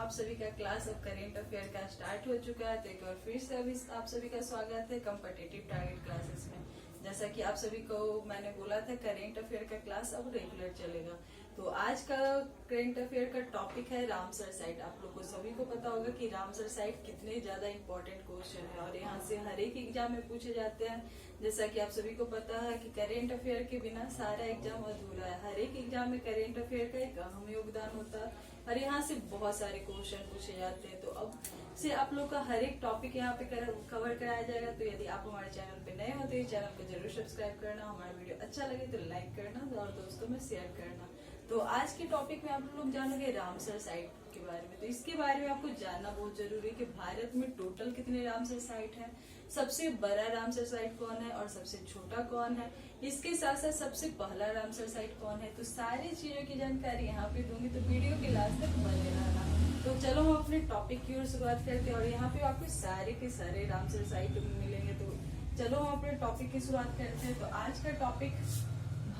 आप सभी का क्लास ऑफ करेंट अफेयर का स्टार्ट हो चुका है। तो एक बार फिर से अभी आप सभी का स्वागत है कॉम्पिटिटिव टारगेट क्लासेस में। जैसा कि आप सभी को मैंने बोला था, करेंट अफेयर का क्लास अब रेगुलर चलेगा। तो आज का करेंट अफेयर का टॉपिक है रामसर साइट। आप लोग को सभी को पता होगा कि रामसर साइट कितने ज्यादा इंपॉर्टेंट क्वेश्चन है और यहाँ से हर एक एग्जाम में पूछे जाते हैं। जैसा कि आप सभी को पता है कि करेंट अफेयर के बिना सारा एग्जाम अधूरा है। हर एक एग्जाम में करेंट अफेयर का एक अहम योगदान होता है और यहाँ से बहुत सारे क्वेश्चन पूछे जाते हैं। तो अब से आप लोग का हर एक टॉपिक यहाँ पे कवर कराया जाएगा। तो यदि आप हमारे चैनल पे नए हो तो इस चैनल को जरूर सब्सक्राइब करना, हमारा वीडियो अच्छा लगे तो लाइक करना और दोस्तों में शेयर करना। तो आज के टॉपिक में आप लोग जानोगे रामसर साइट के बारे में। तो इसके बारे में आपको जानना बहुत जरूरी है कि भारत में टोटल कितने रामसर साइट हैं, सबसे बड़ा रामसर साइट कौन है और सबसे छोटा कौन है, इसके साथ साथ सबसे पहला रामसर साइट कौन है। तो सारी चीजों की जानकारी यहाँ पे दूंगी, तो वीडियो के लास्ट तक बने रहना। तो चलो हम अपने टॉपिक की ओर शुरुआत करते हैं और यहाँ पे आपको सारे के सारे रामसर साइट मिलेंगे। तो चलो हम अपने टॉपिक की शुरुआत करते हैं। तो आज का टॉपिक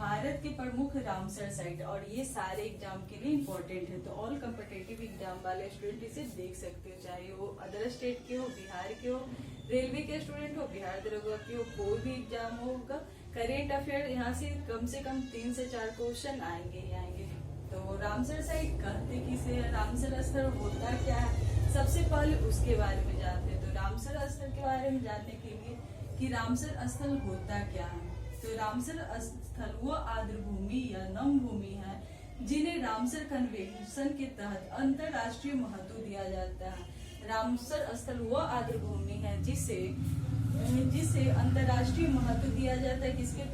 भारत के प्रमुख रामसर साइट, और ये सारे एग्जाम के लिए इम्पोर्टेंट है। तो ऑल कॉम्पिटिटिव एग्जाम वाले स्टूडेंट इसे देख सकते हो, चाहे वो अदर स्टेट के हो, बिहार के हो, रेलवे के स्टूडेंट हो, बिहार दरोगा के हो, कोई भी एग्जाम होगा, करेंट अफेयर यहाँ से कम 3 से 4 क्वेश्चन आएंगे ही आएंगे। तो रामसर साइट कहते किसे, रामसर स्थल होता क्या है, सबसे पहले उसके बारे में जानते हैं। तो रामसर स्थल के बारे में जानने के लिए कि रामसर स्थल होता क्या है, तो रामसर स्थल वो आर्द्र भूमि या नम भूमि है जिन्हें रामसर कन्वेंशन के तहत अंतरराष्ट्रीय महत्व दिया जाता है। रामसर स्थल वो आर्द्र भूमि है जिसे अंतरराष्ट्रीय महत्व दिया जाता है। किसके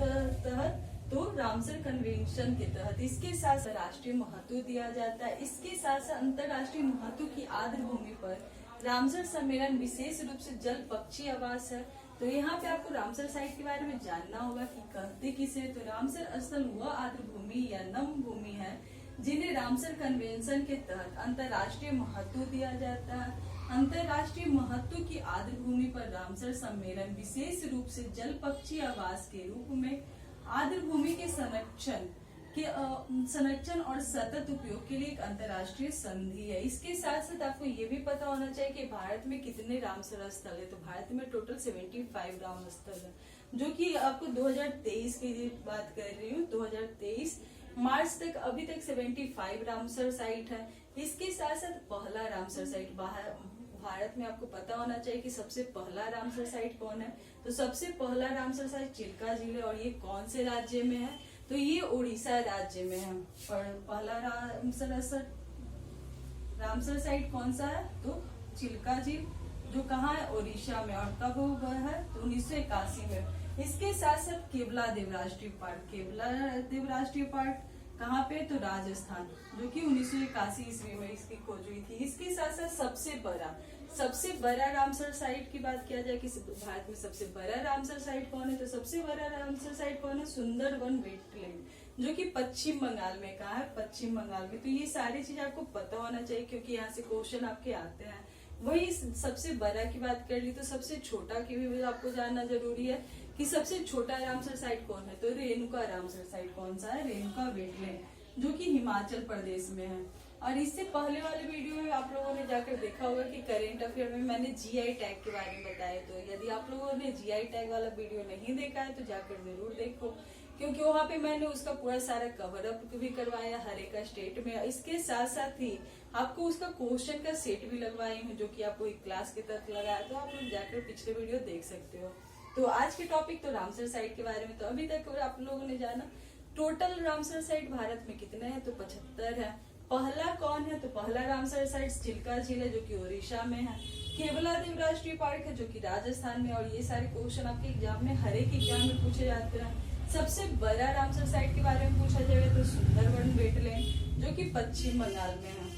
तहत? तो रामसर कन्वेंशन के तहत। इसके साथ राष्ट्रीय महत्व दिया जाता है। इसके साथ साथ अंतरराष्ट्रीय महत्व की आर्द्र भूमि पर रामसर सम्मेलन विशेष रूप से जल पक्षी आवास है। तो यहाँ पे आपको रामसर साइट के बारे में जानना होगा कि कहते किसे। तो रामसर स्थल वह आर्द्र भूमि या नम भूमि है जिन्हें रामसर कन्वेंशन के तहत अंतरराष्ट्रीय महत्व दिया जाता है। अंतरराष्ट्रीय महत्व की आर्द्र भूमि पर रामसर सम्मेलन विशेष रूप से जल पक्षी आवास के रूप में आर्द्र भूमि के संरक्षण और सतत उपयोग के लिए एक अंतर्राष्ट्रीय संधि है। इसके साथ साथ आपको ये भी पता होना चाहिए कि भारत में कितने रामसर स्थल है। तो भारत में टोटल 75 राम स्थल है, जो कि आपको 2023 की बात कर रही हूँ। 2023 मार्च तक अभी तक 75 रामसर साइट है। इसके साथ साथ पहला रामसर साइट भारत में आपको पता होना चाहिए कि सबसे पहला रामसर साइट कौन है। तो सबसे पहला रामसर साइट चिल्का जिले, और ये कौन से राज्य में है? तो ये उड़ीसा राज्य में है। और पहला रामसर साइट कौन सा है? तो चिल्का झील, जो कहाँ है? उड़ीसा में। और कब हुआ है? तो 1981 में। इसके साथ साथ केवला देव राष्ट्रीय पार्क कहाँ पे? तो राजस्थान, जो कि 1981 ईस्वी में इसकी खोज हुई थी। इसके साथ साथ सबसे बड़ा रामसर साइट की बात किया जाए कि भारत में सबसे बड़ा रामसर साइट कौन है, तो सबसे बड़ा रामसर साइट कौन है? सुंदरवन वेटलैंड, जो कि पश्चिम बंगाल में। कहा है? पश्चिम बंगाल में। तो ये सारी चीज आपको पता होना चाहिए क्योंकि यहाँ से क्वेश्चन आपके आते हैं। वही सबसे बड़ा की बात कर ली, तो सबसे छोटा की भी आपको जानना जरूरी है कि सबसे छोटा रामसर साइट कौन है। तो रेणुका रामसर साइट कौन सा है? रेणुका वेटलैंड, जो कि हिमाचल प्रदेश में है। और इससे पहले वाले वीडियो में आप लोगों ने जाकर देखा होगा कि करेंट अफेयर में मैंने जीआई टैग के बारे में बताया। तो यदि आप लोगों ने जीआई टैग वाला वीडियो नहीं देखा है तो जाकर जरूर देखो, क्योंकि वहाँ पे मैंने उसका पूरा सारा कवर अप भी करवाया हर एक स्टेट में। इसके साथ साथ ही आपको उसका क्वेश्चन का सेट भी लगवाई हूँ, जो कि आपको एक क्लास के तहत लगाया। तो आप लोग जाकर पिछले वीडियो देख सकते हो। तो आज के टॉपिक तो रामसर साइट के बारे में। तो अभी तक आप लोगों ने जाना टोटल रामसर साइट भारत में कितने हैं, तो 75 है। पहला कौन है? तो पहला रामसर साइट चिल्का झील है, जो कि उड़ीसा में है। केवला देव राष्ट्रीय पार्क है, जो कि राजस्थान में। और ये सारे क्वेश्चन आपके एग्जाम में हर एक एग्जाम में पूछे जाते हैं। सबसे बड़ा रामसर साइट के बारे में पूछा जाएगा तो सुंदरवन वेटलैंड, जो कि पश्चिम बंगाल में है।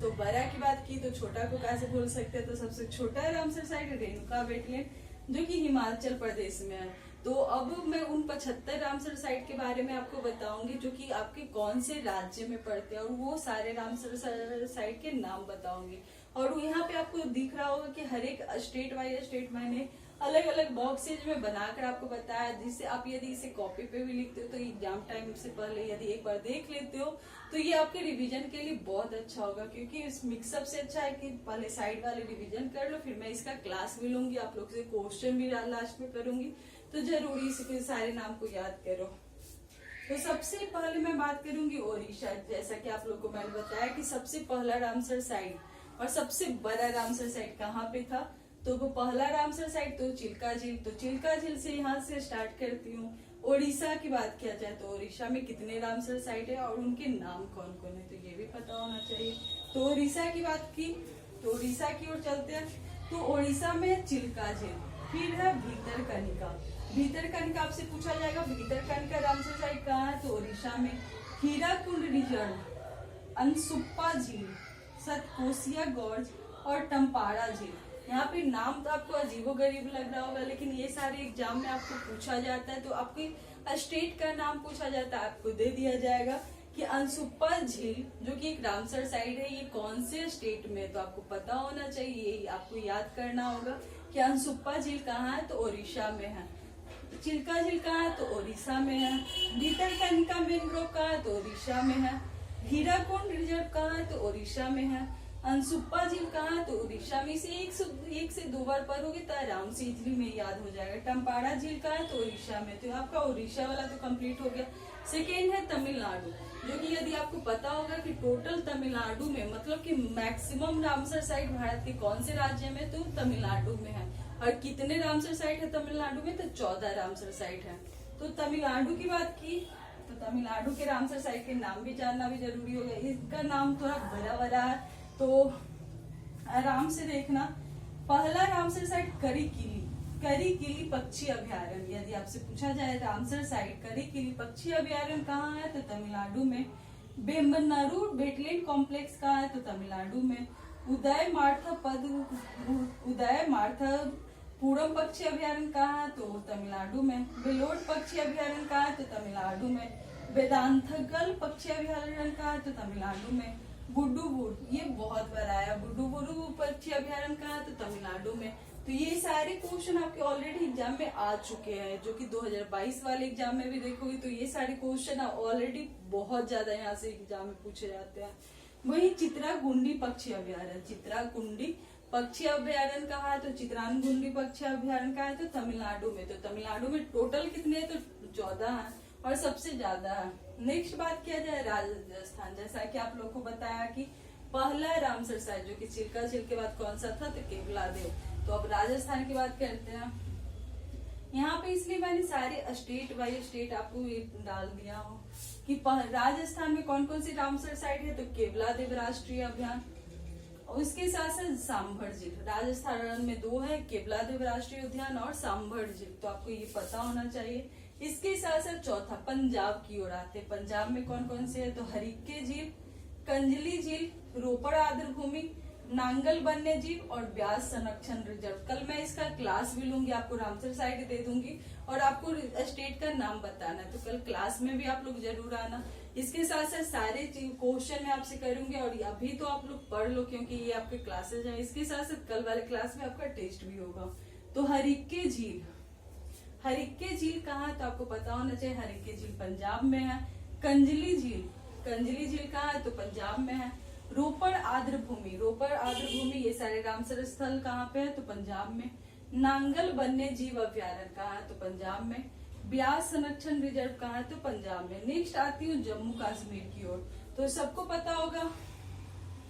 तो बड़ा की बात की तो छोटा को कैसे भूल सकते हैं। तो सबसे छोटा रामसर साइट रेणुका वेटलैंड, जो कि हिमाचल प्रदेश में है। तो अब मैं उन 75 रामसर साइट के बारे में आपको बताऊंगी जो कि आपके कौन से राज्य में पड़ते हैं, और वो सारे रामसर साइट के नाम बताऊंगी। और यहाँ पे आपको दिख रहा होगा कि हर एक स्टेट वाइज स्टेट मैंने अलग अलग बॉक्सेज में बनाकर आपको बताया, जिससे आप यदि इसे कॉपी पे भी लिखते हो तो एग्जाम टाइम से पहले यदि एक बार देख लेते हो तो ये आपके रिवीजन के लिए बहुत अच्छा होगा। क्योंकि इस मिक्सअप से अच्छा है कि पहले साइड वाले रिवीजन कर लो, फिर मैं इसका क्लास भी लूंगी, आप लोग से क्वेश्चन भी लास्ट में करूंगी, तो जरूरी इसके सारे नाम को याद करो। तो सबसे पहले मैं बात करूंगी ओडिशा। जैसा कि आप लोग को मैंने बताया कि सबसे पहला रामसर साइट और सबसे बड़ा रामसर साइट कहाँ पे था, तो वो पहला रामसर साइट तो चिल्का झील। तो चिल्का झील से यहाँ से स्टार्ट करती हूँ। ओडिशा की बात किया जाए तो ओडिशा में कितने रामसर साइट है और उनके नाम कौन कौन है, तो ये भी पता होना चाहिए। तो ओडिशा की बात की तो ओडिशा की ओर चलते हैं। तो ओडिशा में चिल्का झील, फिर है भीतरकनिका। भीतरकनिका आपसे पूछा जाएगा भीतरकनिका रामसर साइट कहाँ है, तो ओडिशा में। हीराकुंड रिजर्व, अनसुप्पा झील, सतकोसिया गॉर्ज और टम्पारा झील। यहाँ पे नाम तो आपको अजीबोगरीब लग रहा होगा, लेकिन ये सारे एग्जाम में आपको पूछा जाता है। तो आपके स्टेट का नाम पूछा जाता है, आपको दे दिया जाएगा कि अनसुप्पा झील जो कि एक रामसर साइट है, ये कौन से स्टेट में, तो आपको पता होना चाहिए, ये आपको याद करना होगा कि अनसुप्पा झील कहाँ है, तो ओडिशा में है। चिल्का झील कहाँ है, तो ओडिशा में है। भीतरकनिका मैंग्रोव कहाँ है, तो ओडिशा में है। हीराकुंड रिजर्व कहाँ है, तो ओडिशा में है। अनसुप्पा झील कहाँ है, तो उड़ीसा में। इसे एक से दो बार पढ़ोगे तो आराम से इजली में याद हो जाएगा। टम्पारा झील कहाँ है, तो उड़ीसा में। तो आपका उड़ीसा वाला तो कंप्लीट हो गया। सेकेंड है तमिलनाडु, जो कि यदि आपको पता होगा कि टोटल तमिलनाडु में मतलब कि मैक्सिमम रामसर साइट भारत के कौन से राज्य में, तो तमिलनाडु में है। और कितने रामसर साइट है तमिलनाडु में, तो 14 रामसर साइट है। तो तमिलनाडु की बात की तो तमिलनाडु के रामसर साइट के नाम भी जानना भी जरूरी होगा। इसका नाम थोड़ा बड़ा बड़ा है, तो आराम से देखना। पहला रामसर साइट करिकिली पक्षी अभयारण्य। यदि आपसे पूछा जाए रामसर साइट करिकिली पक्षी अभयारण्य कहाँ है, तो तमिलनाडु में। बेम्बनारू वेटलैंड कॉम्प्लेक्स कहाँ है, तो तमिलनाडु में। उदय मार्थापुरम पक्षी अभयारण्य कहाँ है, तो तमिलनाडु में। बेलोड पक्षी अभयारण्य कहाँ है, तो तमिलनाडु में। वेदांतगल पक्षी अभयारण्य कहाँ है, तो तमिलनाडु में। बुडुबुरु, ये बहुत बार आया, बुडुबुरु पक्षी अभयारण्य कहाँ है, तो तमिलनाडु में। तो ये सारे क्वेश्चन आपके ऑलरेडी एग्जाम में आ चुके हैं, जो कि 2022 वाले एग्जाम में भी देखोगे तो ये सारे क्वेश्चन ऑलरेडी बहुत ज्यादा यहाँ से एग्जाम में पूछे जाते हैं। वही चित्राकुंडी पक्षी अभयारण्य, चित्राकुंडी पक्षी अभयारण्य कहाँ है, तो चित्रानगुंडी पक्षी अभयारण्य कहाँ है, तो तमिलनाडु में। तो तमिलनाडु में टोटल कितने हैं, तो 14 है और सबसे ज्यादा है। नेक्स्ट बात किया जाए राजस्थान। जैसा कि आप लोग को बताया कि पहला रामसर साइट जो कि चिल्का झील के बाद कौन सा था, तो केवला देव। तो अब राजस्थान की बात करते हैं। यहाँ पे इसलिए मैंने सारे स्टेट बाई स्टेट आपको डाल दिया हो कि राजस्थान में कौन कौन सी रामसर साइट है, तो केवला देव राष्ट्रीय अभियान, और उसके साथ साथ सांभर झील। राजस्थान में 2 है, केवला देव राष्ट्रीय उद्यान और सांभर झील, तो आपको ये पता होना चाहिए। इसके साथ साथ चौथा पंजाब की ओर आते। पंजाब में कौन कौन से है, तो हरिक्के झील, कंजली झील, रोपड़ आर्द्र भूमि, नांगल वन्य जीव और ब्यास संरक्षण रिजर्व। कल मैं इसका क्लास भी लूंगी, आपको रामसर साइट दे दूंगी और आपको स्टेट का नाम बताना है, तो कल क्लास में भी आप लोग जरूर आना। इसके साथ साथ सारे क्वेश्चन मैं आपसे करूंगी और अभी तो आप लोग पढ़ लो क्योंकि ये आपके क्लासेज हैं। इसके साथ साथ कल वाले क्लास में आपका टेस्ट भी होगा। तो हरिक्के झील, हरिक्के झील कहाँ है, तो आपको पता होना चाहिए हरिक्के झील पंजाब में है। कंजली झील, कंजली झील कहाँ है, तो पंजाब में है। रोपड़ आर्द्र भूमि, रोपड़ आर्द्र भूमि, ये सारे रामसर स्थल कहाँ पे है, तो पंजाब में। नांगल वन्य जीव अभ्यारण्य कहाँ है, तो पंजाब में। ब्यास संरक्षण रिजर्व कहाँ है, तो पंजाब में। नेक्स्ट आती हूँ जम्मू कश्मीर की ओर, तो सबको पता होगा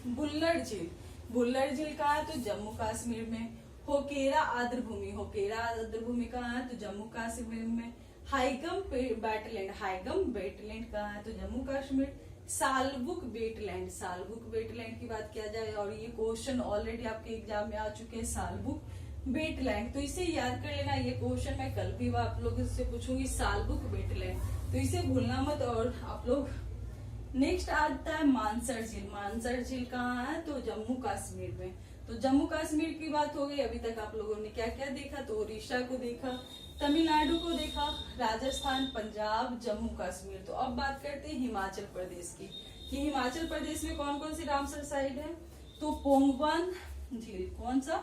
बुल्लर झील, बुल्लर झील कहाँ है, तो जम्मू कश्मीर में। होकेरा आर्द्र भूमि, होकेरा आर्द्र भूमि कहाँ है, तो जम्मू कश्मीर में। हाइगम वेटलैंड, हाइगम वेटलैंड कहाँ है, तो जम्मू कश्मीर। सालबुक वेटलैंड, सालबुक वेटलैंड की बात किया जाए और ये क्वेश्चन ऑलरेडी आपके एग्जाम में आ चुके हैं, सालबुक वेटलैंड, तो इसे याद कर लेना। ये क्वेश्चन मैं कल भी आप लोगों से पूछूंगी, सालबुक वेटलैंड, तो इसे भूलना मत। और आप लोग नेक्स्ट आता है मानसर झील, मानसर झील कहाँ है, तो जम्मू कश्मीर में। तो जम्मू कश्मीर की बात हो गई। अभी तक आप लोगों ने क्या क्या देखा, तो उड़ीसा को देखा, तमिलनाडु को देखा, राजस्थान, पंजाब, जम्मू कश्मीर। तो अब बात करते हैं हिमाचल प्रदेश की, कि हिमाचल प्रदेश में कौन कौन सी रामसर साइट है। तो पोंगबांध झील, कौन सा,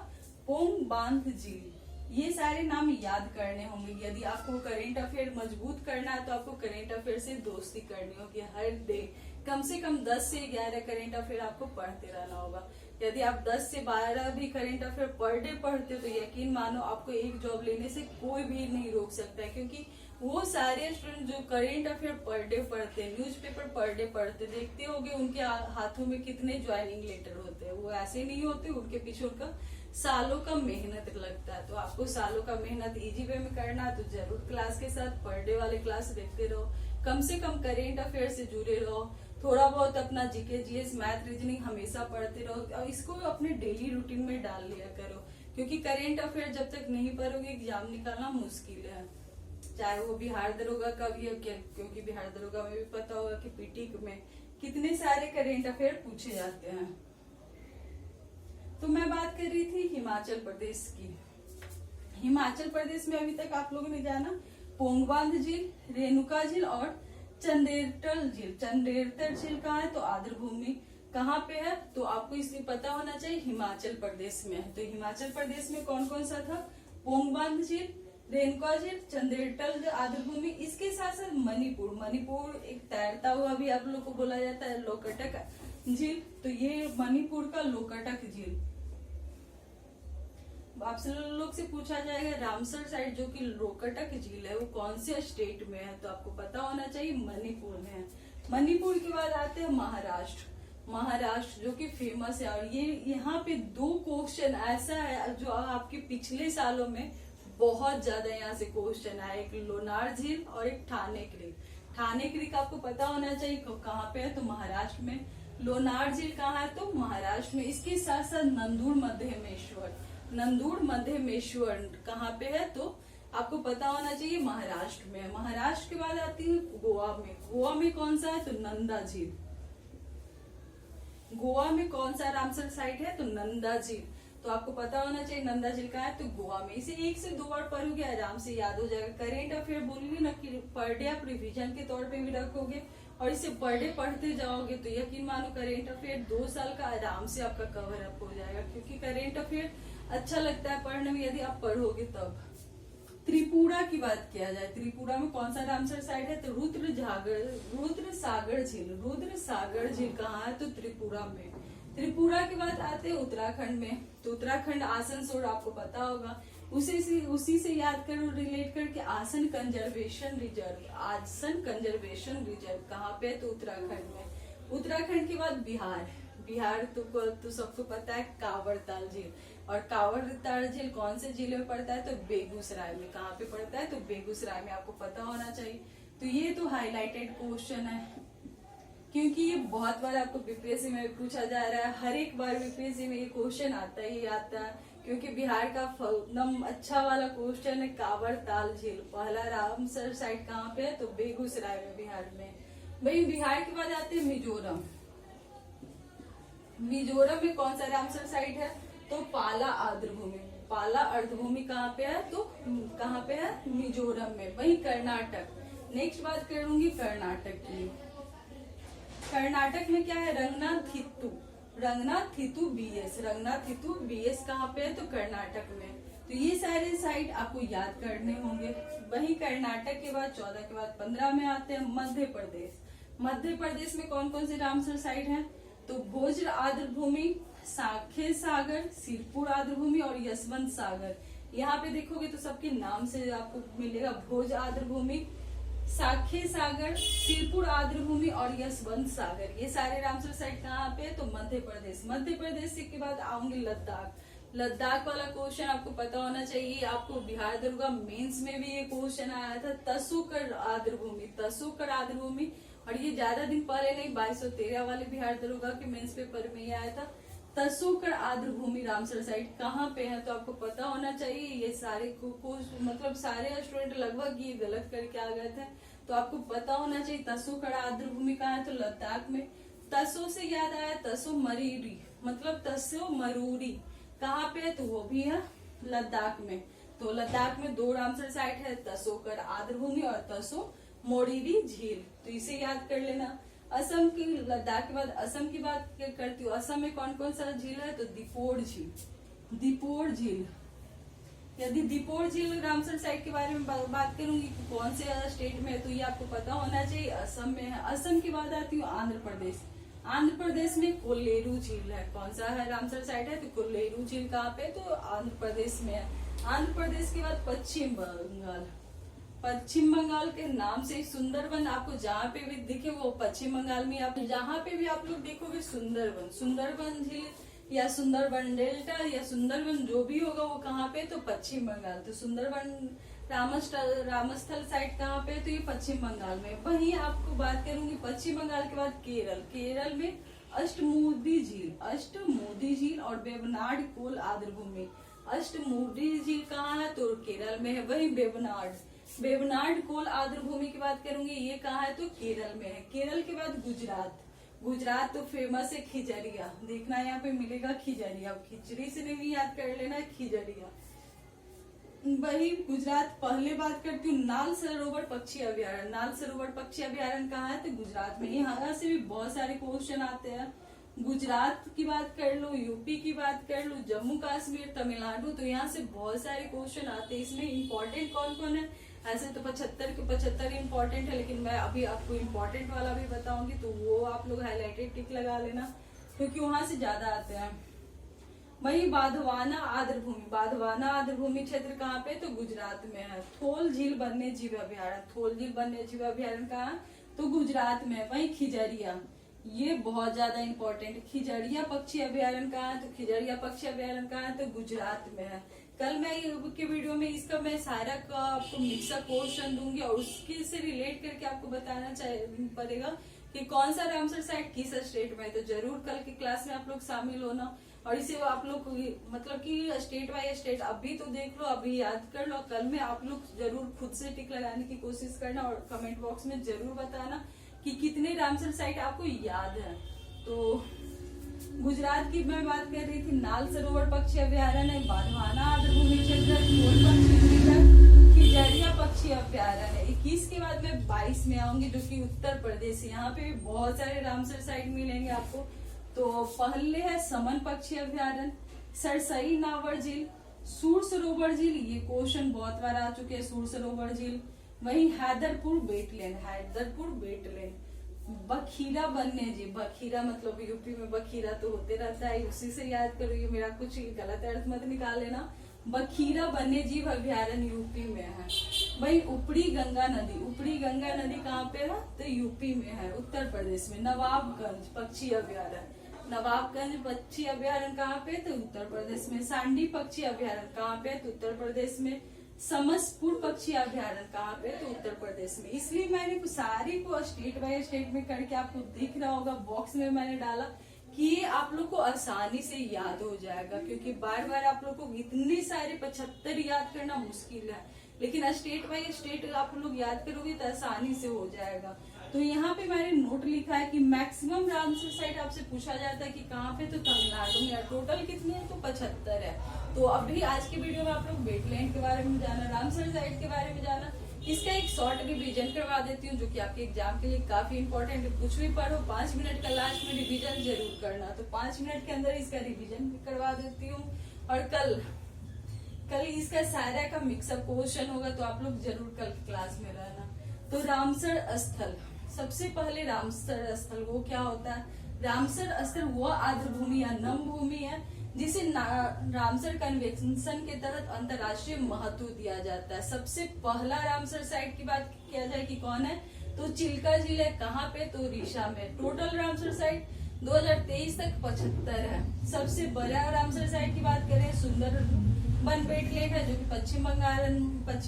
पोंगबांध झील, ये सारे नाम याद करने होंगे। यदि आपको करेंट अफेयर मजबूत करना है तो आपको करेंट अफेयर से दोस्ती करनी होगी। हर डे कम से कम 10 से 11 करेंट अफेयर आपको पढ़ते रहना होगा। यदि आप 10 से 12 भी करेंट अफेयर पर डे पढ़ते हो तो यकीन मानो आपको एक जॉब लेने से कोई भी नहीं रोक सकता है, क्योंकि वो सारे स्टूडेंट जो करेंट अफेयर पर डे पढ़ते हैं, न्यूज़पेपर पर डे पढ़ते, देखते होंगे उनके हाथों में कितने ज्वाइनिंग लेटर होते हैं। वो ऐसे नहीं होते, उनके पीछे उनका सालों का मेहनत लगता है। तो आपको सालों का मेहनत इजी वे में करना है तो जरूर क्लास के साथ पर डे वाले क्लास देखते रहो। कम से कम करेंट अफेयर से जुड़े रहो। थोड़ा बहुत अपना जीके जीएस मैथ रीजनिंग हमेशा पढ़ते रहो और इसको अपने डेली रूटीन में डाल लिया करो, क्योंकि करेंट अफेयर जब तक नहीं पढ़ोगे एग्जाम निकालना मुश्किल है। चाहे वो बिहार दरोगा का भी है, क्योंकि बिहार दरोगा में भी पता होगा कि पीटी में कितने सारे करेंट अफेयर पूछे जाते हैं। तो मैं बात कर रही थी हिमाचल प्रदेश की। हिमाचल प्रदेश में अभी तक आप लोगों ने जाना पोंगबांध झील, रेणुका झील और चंदेरतल झील। चंदेरतल झील कहाँ है, तो आर्द्र भूमि कहाँ पे है, तो आपको इसलिए पता होना चाहिए हिमाचल प्रदेश में है। तो हिमाचल प्रदेश में कौन कौन सा था, पोंगबांध झील, रेणुका झील, चंदेरतल आर्द्र भूमि। इसके साथ साथ मणिपुर, मणिपुर एक तैरता हुआ भी आप लोग को बोला जाता है लोकटक झील। तो ये मणिपुर का लोकटक झील। आपसे लोग से पूछा जाएगा रामसर साइट जो कि लोकटक झील है वो कौन से स्टेट में है, तो आपको पता होना चाहिए मणिपुर में है। मणिपुर के बाद आते हैं महाराष्ट्र। महाराष्ट्र जो कि फेमस है, और ये यहाँ पे 2 क्वेश्चन ऐसा है जो आपके पिछले सालों में बहुत ज्यादा यहाँ से क्वेश्चन आए, एक लोनार झील और एक ठाणे क्रीक। ठाणे क्रीक आपको पता होना चाहिए कहाँ पे है, तो महाराष्ट्र में। लोनार झील कहाँ है, तो महाराष्ट्र में। इसके साथ साथ नंदूर मध्यमेश्वर, नंदूर मध्यमेश्वर कहाँ पे है, तो आपको पता होना चाहिए महाराष्ट्र में। महाराष्ट्र के बाद आती है गोवा में। गोवा में कौन सा है, तो नंदा झील। गोवा में कौन सा रामसर साइट है, तो नंदा झील। तो आपको पता होना चाहिए नंदा झील कहाँ है, तो गोवा में। इसे 1 से 2 बार पढ़ोगे आराम से याद हो जाएगा। करेंट अफेयर बोलूंगी ना कि पर डे आप रिविजन के तौर पे भी रखोगे और इसे पर डे पढ़ते जाओगे तो यकीन मानो करेंट अफेयर 2 साल का आराम से आपका कवर अप हो जाएगा, क्योंकि करेंट अफेयर अच्छा लगता है पढ़ने में यदि आप पढ़ोगे तब। त्रिपुरा की बात किया जाए, त्रिपुरा में कौन सा रामसर साइट है, तो रुद्र सागर झील। रुद्र सागर झील कहाँ है, तो त्रिपुरा में। त्रिपुरा के बाद आते हैं उत्तराखंड में। तो उत्तराखंड आसनसोल आपको पता होगा, उसी से याद करो, रिलेट करके आसन कंजर्वेशन रिजर्व। आसन कंजर्वेशन रिजर्व कहाँ पे है, तो उत्तराखंड में। उत्तराखंड के बाद बिहार। बिहार तो सबको पता है कांवरताल झील, और कांवरताल झील कौन से जिले में पड़ता है, तो बेगूसराय में। कहाँ पे पड़ता है, तो बेगूसराय में, आपको पता होना चाहिए। तो ये तो हाईलाइटेड क्वेश्चन है, क्योंकि ये बहुत बार आपको बीपीएससी में पूछा जा रहा है। हर एक बार बीपीएससी में ये क्वेश्चन आता ही आता है, क्योंकि बिहार का एकदम अच्छा वाला क्वेश्चन है कांवरताल झील। पहला रामसर साइट कहाँ पे है, तो बेगूसराय में, बिहार में। वही बिहार के बाद आते हैं मिजोरम। मिजोरम में कौन सा रामसर साइट है, तो पाला आर्द्रभूमि। पाला अर्धभूमि कहाँ पे है, तो कहाँ पे है, मिजोरम में। वही कर्नाटक। नेक्स्ट बात करूंगी कर्नाटक की। कर्नाटक में क्या है, रंगनाथिट्टू। रंगनाथिट्टू बीएस। रंगनाथिट्टू बीएस कहाँ पे है, तो कर्नाटक में। तो ये सारे साइट आपको याद करने होंगे। वही कर्नाटक के बाद 14 के बाद 15 में आते हैं मध्य प्रदेश। मध्य प्रदेश में कौन कौन से रामसर साइट है, तो भोज आर्द्रभूमि, साखेत सागर, सिरपुर आर्द्रभूमि और यशवंत सागर। यहाँ पे देखोगे तो सबके नाम से आपको मिलेगा, भोज आर्द्रभूमि, साखेत सागर, सिरपुर आर्द्रभूमि और यशवंत सागर। ये सारे रामसर साइट कहाँ पे, तो मध्य प्रदेश। मध्य प्रदेश के बाद आऊंगी लद्दाख। लद्दाख वाला क्वेश्चन आपको पता होना चाहिए। आपको बिहार दरोगा मेंस में भी ये क्वेश्चन आया था, तसोकर आर्द्रभूमि। तसोकर आर्द्रभूमि, और ये ज्यादा दिन पहले नहीं, 2213 वाले बिहार दरोगा के मेंस पेपर में ये आया था। तसोकर आर्द्रभूमि रामसर साइट कहाँ पे है, तो आपको पता होना चाहिए। ये सारे मतलब सारे स्टूडेंट लगभग ये गलत करके आ गए थे, तो आपको पता होना चाहिए तसोकर आर्द्रभूमि कहाँ है, तो लद्दाख में। तसो से याद आया, तसो मरीरी मतलब तसो मरूरी। कहाँ पे है, तो वो भी है लद्दाख में। तो लद्दाख में 2 रामसर साइट है, तसोकर आर्द्रभूमि और तसो मोरिरी झील। तो इसे याद कर लेना। असम की, लद्दाख के बाद असम की बात करती हूँ। असम में कौन कौन सा झील है, तो दीपोर झील, दीपोर झील। यदि दीपोर झील रामसर साइट के बारे में बात करूंगी कि कौन से स्टेट में है, तो ये आपको पता होना चाहिए, असम में है। असम की बात आती हूँ आंध्र प्रदेश। आंध्र प्रदेश में कोल्लेरू झील है। कौन सा है रामसर साइट है, तो कोल्लेरू झील कहाँ पे, तो आंध्र प्रदेश में है। आंध्र प्रदेश के बाद पश्चिम बंगाल। पश्चिम बंगाल के नाम से सुंदरबन आपको जहाँ पे भी दिखे वो पश्चिम बंगाल में। आप जहाँ पे भी आप लोग देखोगे सुंदरबन, सुंदरबन झील या सुंदरबन डेल्टा या सुंदरबन जो भी होगा वो कहाँ पे, तो पश्चिम बंगाल। तो सुंदरबन रामस्थल साइट कहाँ पे, तो ये पश्चिम बंगाल में। वहीं आपको बात करूंगी पश्चिम बंगाल के बाद केरल। केरल में अष्टमुदी झील, अष्टमुदी झील और वेबनाड कोल आर्द्रभूमि। अष्टमुदी झील कहाँ है, तो केरल में है। वही वेबनाड कोल आर्द्रभूमि की बात करूंगी, ये कहाँ है, तो केरल में है। केरल के बाद गुजरात। गुजरात तो फेमस है खिजरिया, देखना यहाँ पे मिलेगा खिजरिया। खिचड़ी से नहीं याद कर लेना, खिजरिया। वही गुजरात, पहले बात करती हूँ नाल सरोवर पक्षी अभ्यारण्य। नाल सरोवर पक्षी अभ्यारण्य कहाँ है, तो गुजरात में। यहाँ से भी बहुत सारे क्वेश्चन आते हैं। गुजरात की बात कर लो, यूपी की बात कर लो, जम्मू कश्मीर, तमिलनाडु, तो यहाँ से बहुत सारे क्वेश्चन आते हैं। इसमें इम्पोर्टेंट कौन कौन है, ऐसे तो 75 के 75 इम्पोर्टेंट है, लेकिन मैं अभी आपको इम्पोर्टेंट वाला भी बताऊंगी, तो वो आप लोग हाईलाइटेड टिक लगा लेना, क्योंकि वहां से ज्यादा आते हैं। वही बाधवाना आर्द्रभूमि। बाधवाना आर्द्रभूमि क्षेत्र कहाँ पे, तो गुजरात में है। थोल झील वन्य जीव अभ्यारण्य। थोल झील वन्य जीव अभ्यारण्य कहाँ, तो गुजरात में है। वही खिजरिया, ये बहुत ज्यादा इम्पोर्टेंट। खिजड़िया पक्षी अभ्यारण्य कहाँ है, तो खिजड़िया पक्षी अभ्यारण्य कहाँ है, तो गुजरात में है। कल मैं के वीडियो में इसका मैं सारा का आपको मिक्सर क्वेश्चन दूंगी और उसके से रिलेट करके आपको बताना पड़ेगा कि कौन सा रामसर साइट किस स्टेट में है। तो जरूर कल की क्लास में आप लोग शामिल होना। और इसे आप लोग मतलब कि स्टेट बाय स्टेट अभी तो देख लो, अभी याद कर लो। कल में आप लोग जरूर खुद से टिक लगाने की कोशिश करना और कमेंट बॉक्स में जरूर बताना कि कितने रामसर साइट आपको याद है। तो गुजरात की मैं बात कर रही थी, नाल सरोवर पक्षी अभ्यारण्य, बाधवाना आर्द्रभूमि क्षेत्र, खिजड़िया पक्षी अभ्यारण्य। 21 के बाद मैं 22 में आऊंगी, जो कि उत्तर प्रदेश। यहाँ पे भी बहुत सारे रामसर साइट मिलेंगे आपको। तो पहले है समन पक्षी अभ्यारण्य, सरसई नावर झील, सूर सरोवर झील, ये क्वेश्चन बहुत बार आ चुके हैं, सूर सरोवर झील। वही हैदरपुर वेटलैंड, हैदरपुर वेटलैंड। बखीरा वन्य जीव, बखीरा मतलब यूपी में बखीरा तो होते रहता है, उसी से याद करो, ये मेरा कुछ गलत अर्थ मत निकाल लेना। बखीरा वन्य जीव अभ्यारण्य यूपी में है। वही उपरी गंगा नदी, उपरी गंगा नदी कहाँ पे है, तो यूपी में है, उत्तर प्रदेश में। नवाबगंज पक्षी अभ्यारण्य, नवाबगंज पक्षी अभ्यारण्य कहाँ पे, तो उत्तर प्रदेश में। सांडी पक्षी अभ्यारण्य कहाँ पे, तो उत्तर प्रदेश में। समसपुर पक्षी अभ्यारण्य कहाँ पे, तो उत्तर प्रदेश में। इसलिए मैंने सारी को स्टेट बाय स्टेट में करके आपको दिख रहा होगा, बॉक्स में मैंने डाला कि ये आप लोग को आसानी से याद हो जाएगा, क्योंकि बार बार आप लोग को इतने सारे 75 याद करना मुश्किल है, लेकिन स्टेट बाय स्टेट आप लोग याद करोगे तो आसानी से हो जाएगा। तो यहाँ पे मैंने नोट लिखा है कि मैक्सिमम रामसर साइट आपसे पूछा जाता है कि कहाँ पे, तो तमिलनाडु में। टोटल कितने हैं, तो 75 है। तो अभी आज की वीडियो में आप लोग वेटलैंड के बारे में जाना, रामसर साइट के बारे में जाना। इसका एक शॉर्ट रिवीजन करवा देती हूँ, जो कि आपके एग्जाम के लिए काफी इंपॉर्टेंट है। कुछ भी पढ़ो 5 मिनट का लास्ट में रिवीजन जरूर करना। तो 5 मिनट के अंदर इसका रिवीजन करवा देती हूँ। और कल इसका सारा का मिक्सअप क्वेश्चन होगा, तो आप लोग जरूर कल की क्लास में रहना। तो रामसर स्थल, सबसे पहले रामसर स्थल वो क्या होता है, रामसर स्थल वो आर्द्रभूमि या नम भूमि है जिसे रामसर कन्वेंशन के तहत अंतर्राष्ट्रीय महत्व दिया जाता है। सबसे पहला रामसर साइट की बात किया जाए कि कौन है, तो चिल्का झील है। कहाँ पे, तो उड़ीसा में। टोटल रामसर साइट 2023 तक 75 है। सबसे बड़ा रामसर साइट की बात करें, सुंदरबन वेटलैंड है, जो कि पश्चिम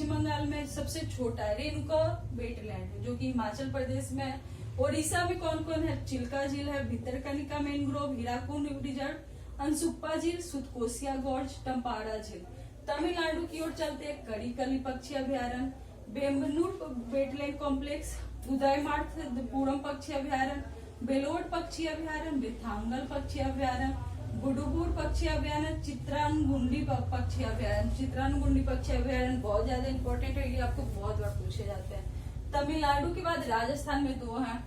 बंगाल में। सबसे छोटा है रेणुका वेटलैंड, जो कि हिमाचल प्रदेश में है। ओडिशा में कौन कौन है, चिल्का झील है, भितरकनिका मैंग्रोव, हीराकुंड रिजर्व, अंसुप्पा झील, सुतकोशिया गॉर्ज, टम्पारा झील। तमिलनाडु की ओर चलते हैं, कड़ीकली पक्षी अभ्यारण्य, बेम्बनूर वेटलैंड कॉम्प्लेक्स, उदयमार्तपुरम पक्षी अभ्यारण्य, बेलोड पक्षी अभ्यारण्य, बिथांगल पक्षी अभ्यारण्य, बुडुबुर पक्षी अभयारण्य, चित्रानगुंडी पक्षी अभयारण्य। चित्रानगुंडी पक्षी अभयारण्य बहुत ज्यादा इंपॉर्टेंट है, ये आपको बहुत बार पूछे जाते हैं। तमिलनाडु के बाद राजस्थान में 2 हैं,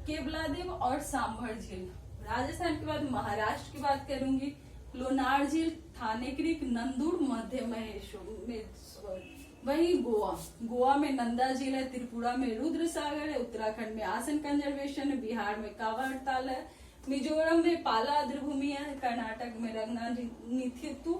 केवलादेव और सांभर झील। राजस्थान के बाद महाराष्ट्र की बात करूंगी, लोनार झील, थाने क्रीक, नंदुर, मध्य महेश्वर। वहीं गोवा में नंदा झील है, त्रिपुरा में रुद्र सागर है, उत्तराखंड में आसन कंजर्वेशन है, बिहार में कांवड़ताल है, मिजोरम में पाला आर्द्रभूमि है, कर्नाटक में रंगनाथिट्टू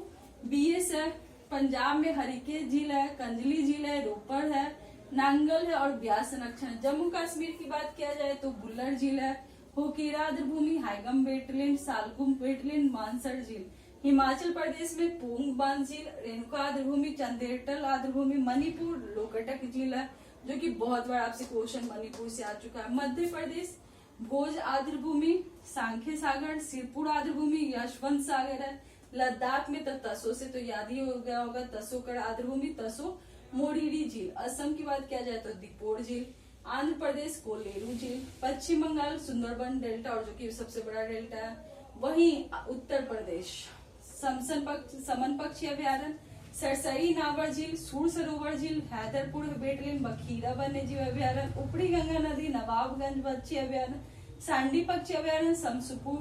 बीएस है, पंजाब में हरिके झील है, कंजली झील है, रोपड़ है, नांगल है और ब्यास संरक्षण। जम्मू कश्मीर की बात किया जाए तो बुल्लर झील है, होकेरा आर्द्रभूमि, हाइगम वेटलैंड, सालकुम वेटलैंड, मानसर झील। हिमाचल प्रदेश में पोंग बांध झील, रेणुका आर्द्रभूमि, चंदेरटल आर्द्रभूमि, मणिपुर लोकटक झील है, जो कि बहुत बार आपसे क्वेश्चन मणिपुर से आ चुका है। मध्य प्रदेश भोज आर्द्रभूमि, सांख्य सागर, सिरपुर आर्द्रभूमि, यशवंत सागर है। लद्दाख में तो तसो से तो याद ही हो गया होगा, तसोकड़ आर्द्रभूमि, तसो मोरीरी झील। असम की बात किया जाए तो दीपोर झील, आंध्र प्रदेश कोलेरू झील, पश्चिम बंगाल सुंदरबन डेल्टा और जो कि सबसे बड़ा डेल्टा है। वहीं उत्तर प्रदेश समन पक्षी अभयारण्य, सरसई नावर झील, सूर सरोवर झील, हैदरपुर वेटलैंड, बखीरा वन्य जीव अभयारण्य, उपरी गंगा नदी, नवाबगंज पक्षी अभयारण्य, सांडी पक्षी अभयारण्य, शमसुपुर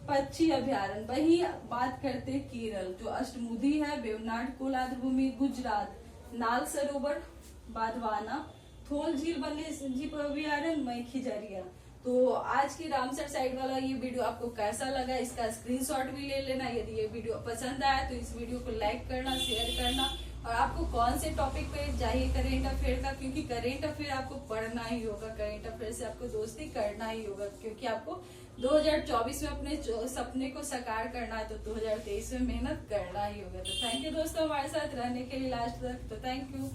पक्षी अभयारण्य। वहीं बात करते केरल, जो अष्टमुदी है, वेवनाड कोल आर्द्रभूमि, गुजरात नाल सरोवर, बाधवाना, थोल झील वन्य जीव अभयारण्य, मैखीजरिया। तो आज की रामसर साइड वाला ये वीडियो आपको कैसा लगा, इसका स्क्रीनशॉट भी ले लेना। यदि ये वीडियो पसंद आया तो इस वीडियो को लाइक करना, शेयर करना। और आपको कौन से टॉपिक पे चाहिए करेंट अफेयर का, क्योंकि करेंट अफेयर आपको पढ़ना ही होगा, करेंट अफेयर से आपको दोस्ती करना ही होगा, क्योंकि आपको 2024 में अपने सपने को साकार करना है, तो 2023 में मेहनत करना ही होगा। तो थैंक यू दोस्तों हमारे साथ रहने के लिए लास्ट तक, तो थैंक यू।